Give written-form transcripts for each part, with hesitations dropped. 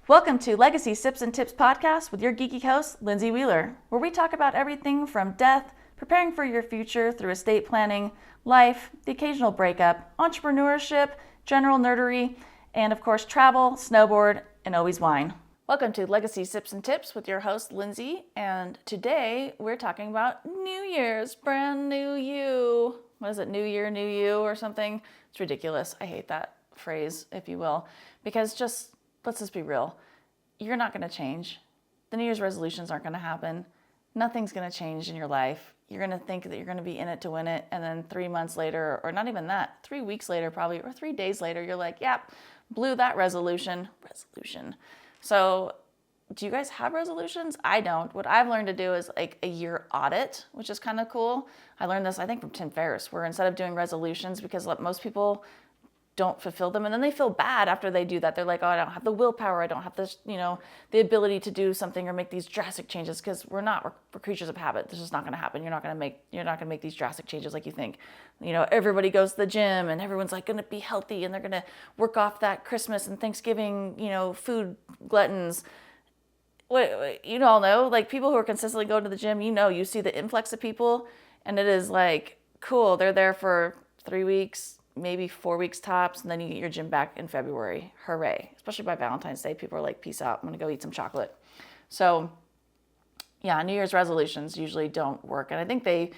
Welcome to Legacy Sips and Tips podcast with your geeky host, Lindsay Wheeler, where we talk about everything from death, preparing for your future through estate planning, life, the occasional breakup, entrepreneurship, general nerdery, and of course travel, snowboard, and always wine. Welcome to Legacy Sips and Tips with your host, Lindsay, and today we're talking about New Year's, brand new you. What is it, New Year, New You or something? It's ridiculous. I hate that phrase, if you will, because let's just be real. You're not going to change. The New Year's resolutions aren't going to happen. Nothing's going to change in your life. You're going to think that you're going to be in it to win it. And then 3 months later, or not even that, 3 weeks later probably, or 3 days later, you're like, yep, blew that resolution. So do you guys have resolutions? I don't. What I've learned to do is like a year audit, which is kind of cool. I learned this, I think, from Tim Ferriss, where instead of doing resolutions, because most people don't fulfill them, and then they feel bad after they do that. They're like, oh, I don't have the willpower, I don't have this, the ability to do something or make these drastic changes, because we're creatures of habit. This is not going to happen. You're not going to make these drastic changes like you think. Everybody goes to the gym and everyone's like going to be healthy and they're going to work off that Christmas and Thanksgiving, food gluttons. You all know, like people who are consistently going to the gym, you see the influx of people, and it is like, cool, they're there for 3 weeks, maybe 4 weeks tops, and then you get your gym back in February. Hooray. Especially by Valentine's Day, people are like, peace out, I'm gonna go eat some chocolate. So yeah, New Year's resolutions usually don't work, and I think they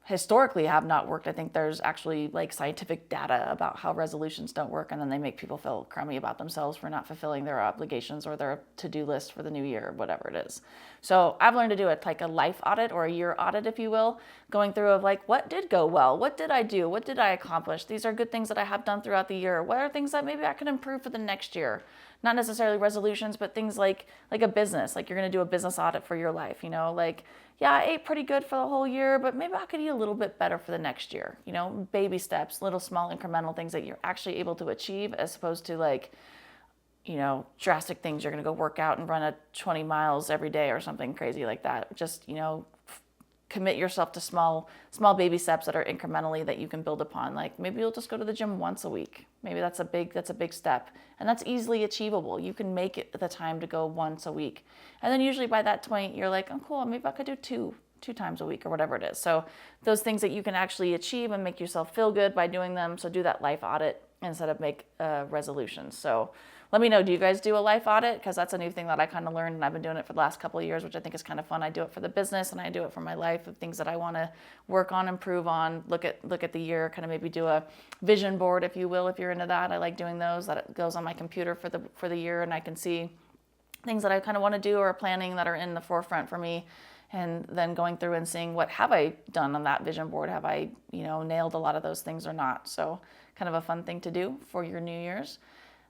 historically have not worked. I think there's actually like scientific data about how resolutions don't work, and then they make people feel crummy about themselves for not fulfilling their obligations or their to-do list for the new year, or whatever it is. So I've learned to do it like a life audit or a year audit, if you will, going through of like, what did go well? What did I do? What did I accomplish? These are good things that I have done throughout the year. What are things that maybe I can improve for the next year? Not necessarily resolutions, but things like a business, like you're going to do a business audit for your life, like, yeah, I ate pretty good for the whole year, but maybe I could eat a little bit better for the next year. Baby steps, little small incremental things that you're actually able to achieve, as opposed to like, drastic things. You're going to go work out and run 20 miles every day or something crazy like that. Just, commit yourself to small baby steps that are incrementally that you can build upon. Like maybe you'll just go to the gym once a week. Maybe that's a big step, and that's easily achievable. You can make it the time to go once a week, and then usually by that point you're like, oh cool, maybe I could do two times a week or whatever it is. So those things that you can actually achieve and make yourself feel good by doing them. So do that life audit instead of make resolutions. So let me know, do you guys do a life audit? Because that's a new thing that I kind of learned, and I've been doing it for the last couple of years, which I think is kind of fun. I do it for the business, and I do it for my life, of things that I want to work on, improve on, look at the year, kind of maybe do a vision board, if you will, if you're into that. I like doing those. That goes on my computer for the year, and I can see things that I kind of want to do or planning that are in the forefront for me, and then going through and seeing what have I done on that vision board. Have I, nailed a lot of those things or not? So kind of a fun thing to do for your New Year's.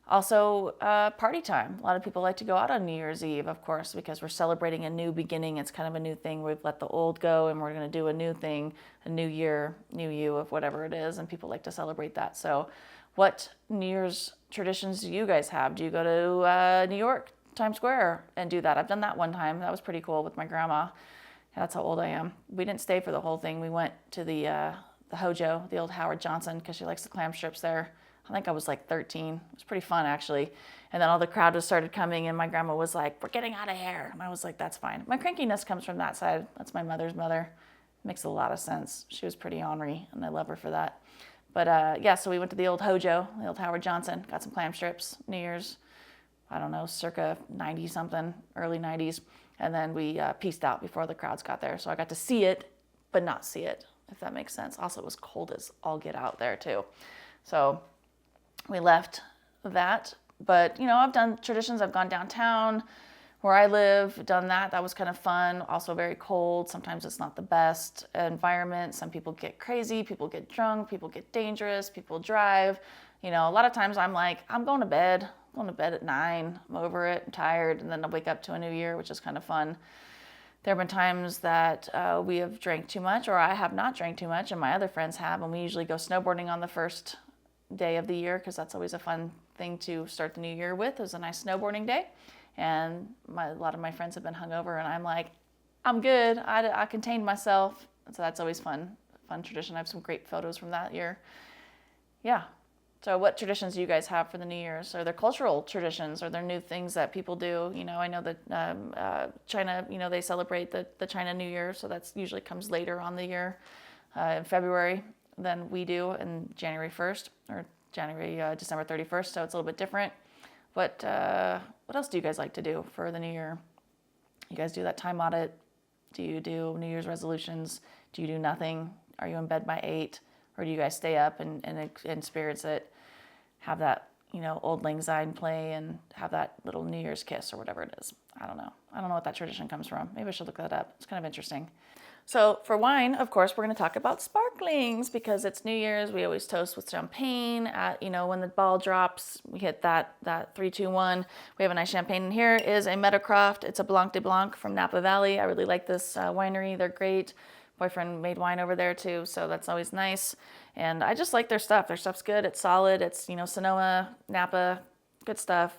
Also, party time. A lot of people like to go out on New Year's Eve, of course, because we're celebrating a new beginning. It's kind of a new thing. We've let the old go, and we're going to do a new thing, a new year, new you, of whatever it is, and people like to celebrate that. So what New Year's traditions do you guys have? Do you go to New York, Times Square, and do that? I've done that one time. That was pretty cool with my grandma. That's how old I am. We didn't stay for the whole thing. We went to the Hojo, the old Howard Johnson, because she likes the clam strips there. I think I was like 13. It was pretty fun, actually. And then all the crowd just started coming, and my grandma was like, we're getting out of here. And I was like, that's fine. My crankiness comes from that side. That's my mother's mother. Makes a lot of sense. She was pretty ornery, and I love her for that. But yeah, so we went to the old Hojo, the old Howard Johnson, got some clam strips, New Year's, I don't know, circa 90-something, early 90s. And then we peaced out before the crowds got there. So I got to see it, but not see it, if that makes sense. Also, it was cold as all get out there, too. So we left that, but I've done traditions. I've gone downtown where I live, done that. That was kind of fun. Also very cold. Sometimes it's not the best environment. Some people get crazy, people get drunk, people get dangerous, people drive. A lot of times I'm like, I'm going to bed. I'm going to bed at 9. I'm over it. I'm tired. And then I'll wake up to a new year, which is kind of fun. There have been times that we have drank too much, or I have not drank too much, and my other friends have, and we usually go snowboarding on the first day of the year, because that's always a fun thing to start the new year with, is a nice snowboarding day. And a lot of my friends have been hungover, and I'm like, I'm good. I contained myself. So that's always fun tradition. I have some great photos from that year. Yeah. So what traditions do you guys have for the New Year's? Are there cultural traditions? Are there new things that people do? I know that China, they celebrate the China New Year, so that usually comes later on the year, in February than we do in January 1st or December 31st, so it's a little bit different. What else do you guys like to do for the New Year? You guys do that time audit? Do you do New Year's resolutions? Do you do nothing? Are you in bed by 8? Or do you guys stay up and experience it, have that, Old Lang Syne play and have that little New Year's kiss or whatever it is? I don't know. I don't know what that tradition comes from. Maybe I should look that up. It's kind of interesting. So for wine, of course, we're going to talk about sparklings because it's New Year's. We always toast with champagne. When the ball drops, we hit that 3, 2, 1. We have a nice champagne. And here is a Metacroft. It's a Blanc de Blanc from Napa Valley. I really like this winery. They're great. Boyfriend made wine over there too, so that's always nice. And I just like their stuff. Their stuff's good. It's solid. It's, Sonoma, Napa, good stuff.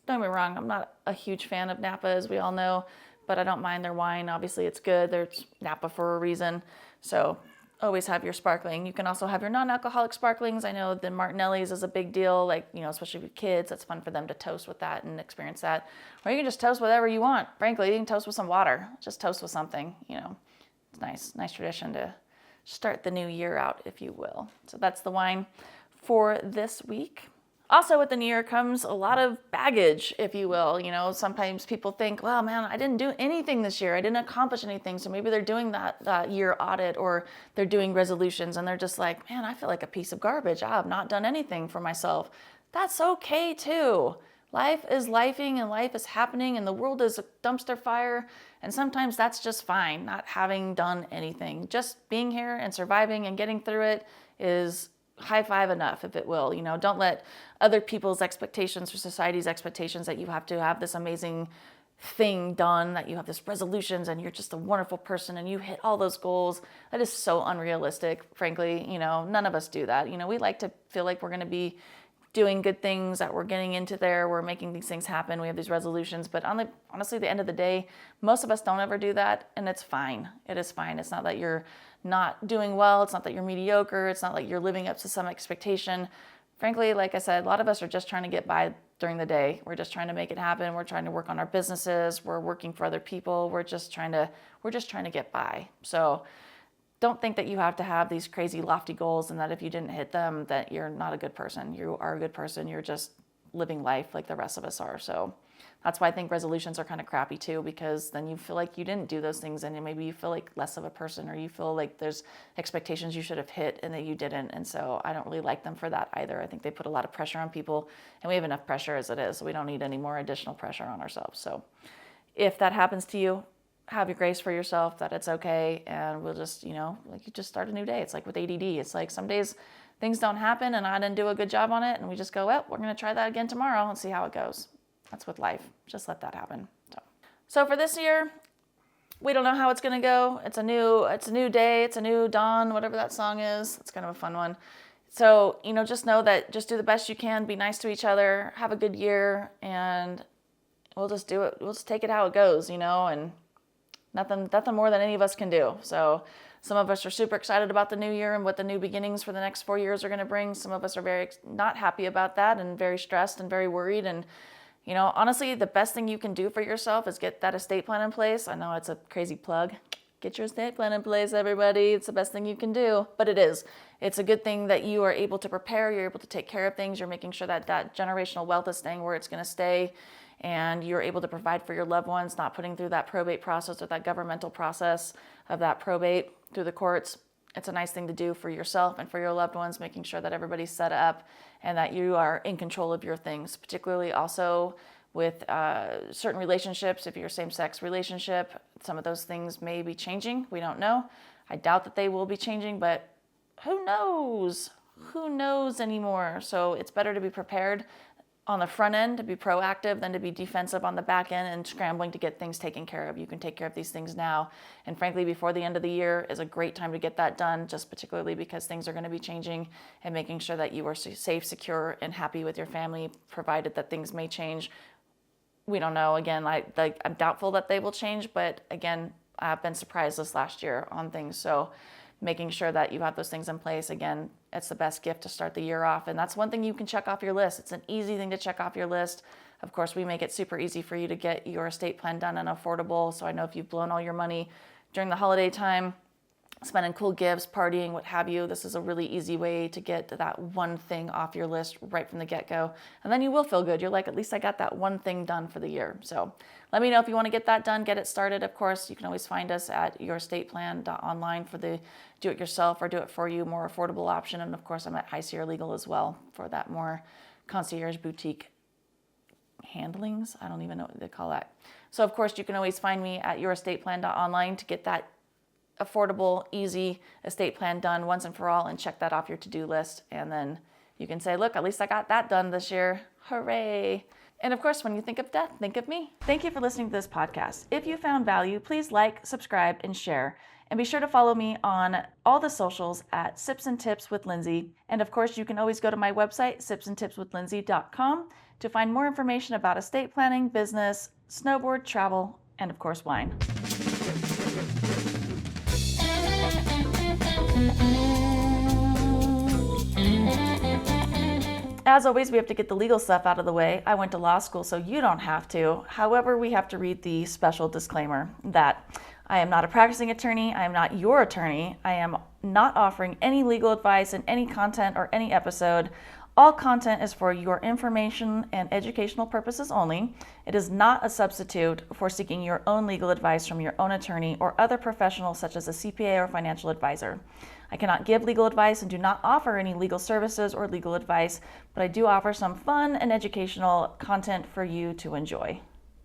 Don't get me wrong, I'm not a huge fan of Napa, as we all know, but I don't mind their wine. Obviously, it's good. There's Napa for a reason. So always have your sparkling. You can also have your non-alcoholic sparklings. I know the Martinelli's is a big deal, especially with kids. It's fun for them to toast with that and experience that. Or you can just toast whatever you want. Frankly, you can toast with some water. Just toast with something, It's nice tradition to start the new year out, if you will. So that's the wine for this week. Also with the new year comes a lot of baggage, if you will. Sometimes people think, well, man, I didn't do anything this year. I didn't accomplish anything. So maybe they're doing that year audit or they're doing resolutions and they're just like, man, I feel like a piece of garbage. I have not done anything for myself. That's okay too. Life is lifing and life is happening and the world is a dumpster fire. And sometimes that's just fine, not having done anything. Just being here and surviving and getting through it is high five enough, if it will. Don't let other people's expectations or society's expectations that you have to have this amazing thing done, that you have this resolutions and you're just a wonderful person and you hit all those goals. That is so unrealistic, frankly. None of us do that. We like to feel like we're going to be doing good things, that we're getting into there, we're making these things happen, we have these resolutions, but honestly, the end of the day, most of us don't ever do that, and it's fine. It is fine. It's not that you're not doing well, it's not that you're mediocre, it's not like you're living up to some expectation. Frankly, like I said, a lot of us are just trying to get by during the day. We're just trying to make it happen. We're trying to work on our businesses, we're working for other people, we're just trying to get by. So don't think that you have to have these crazy lofty goals and that if you didn't hit them that you're not a good person. You are a good person. You're just living life like the rest of us are. So that's why I think resolutions are kind of crappy too, because then you feel like you didn't do those things and maybe you feel like less of a person or you feel like there's expectations you should have hit and that you didn't. And so I don't really like them for that either. I think they put a lot of pressure on people and we have enough pressure as it is. So we don't need any more additional pressure on ourselves. So if that happens to you, have your grace for yourself that it's okay, and we'll just, you just start a new day. It's like with ADD. It's like some days things don't happen and I didn't do a good job on it, and we just go, well, we're going to try that again tomorrow and see how it goes. That's with life. Just let that happen. So for this year, we don't know how it's going to go. It's a new day. It's a new dawn, whatever that song is. It's kind of a fun one. So, just know that just do the best you can. Be nice to each other. Have a good year, and we'll just do it. We'll just take it how it goes, and nothing more than any of us can do. So some of us are super excited about the new year and what the new beginnings for the next 4 years are going to bring. Some of us are very not happy about that and very stressed and very worried. And, honestly, the best thing you can do for yourself is get that estate plan in place. I know it's a crazy plug. Get your estate plan in place, everybody. It's the best thing you can do, but it is. It's a good thing that you are able to prepare. You're able to take care of things. You're making sure that that generational wealth is staying where it's going to stay. And you're able to provide for your loved ones, not putting through that probate process or that governmental process of that probate through the courts. It's a nice thing to do for yourself and for your loved ones, making sure that everybody's set up and that you are in control of your things, particularly also with certain relationships. If you're a same-sex relationship, some of those things may be changing. We don't know. I doubt that they will be changing, but who knows? Who knows anymore? So it's better to be prepared on the front end, to be proactive, than to be defensive on the back end and scrambling to get things taken care of. You can take care of these things now. And frankly, before the end of the year is a great time to get that done, just particularly because things are going to be changing, and making sure that you are safe, secure, and happy with your family, provided that things may change. We don't know. Again, I'm doubtful that they will change, but again, I've been surprised this last year on things. So making sure that you have those things in place. Again, it's the best gift to start the year off. And that's one thing you can check off your list. It's an easy thing to check off your list. Of course, we make it super easy for you to get your estate plan done and affordable. So I know if you've blown all your money during the holiday time, spending cool gifts, partying, what have you, this is a really easy way to get that one thing off your list right from the get-go. And then you will feel good. You're like, at least I got that one thing done for the year. So let me know if you want to get that done, get it started. Of course, you can always find us at yourestateplan.online for the do-it-yourself or do-it-for-you more affordable option. And of course, I'm at High Sierra Legal as well for that more concierge boutique handlings. I don't even know what they call that. So of course, you can always find me at yourestateplan.online to get that affordable, easy estate plan done once and for all and check that off your to-do list. And then you can say, look, at least I got that done this year. Hooray. And of course, when you think of death, think of me. Thank you for listening to this podcast. If you found value, please like, subscribe, and share. And be sure to follow me on all the socials at Sips and Tips with Lindsay. And of course, you can always go to my website, sipsandtipswithlindsay.com, to find more information about estate planning, business, snowboard, travel, and of course, wine. As always, we have to get the legal stuff out of the way. I went to law school, so you don't have to. However, we have to read the special disclaimer that I am not a practicing attorney. I am not your attorney. I am not offering any legal advice in any content or any episode. All content is for your information and educational purposes only. It is not a substitute for seeking your own legal advice from your own attorney or other professionals such as a CPA or financial advisor. I cannot give legal advice and do not offer any legal services or legal advice, but I do offer some fun and educational content for you to enjoy.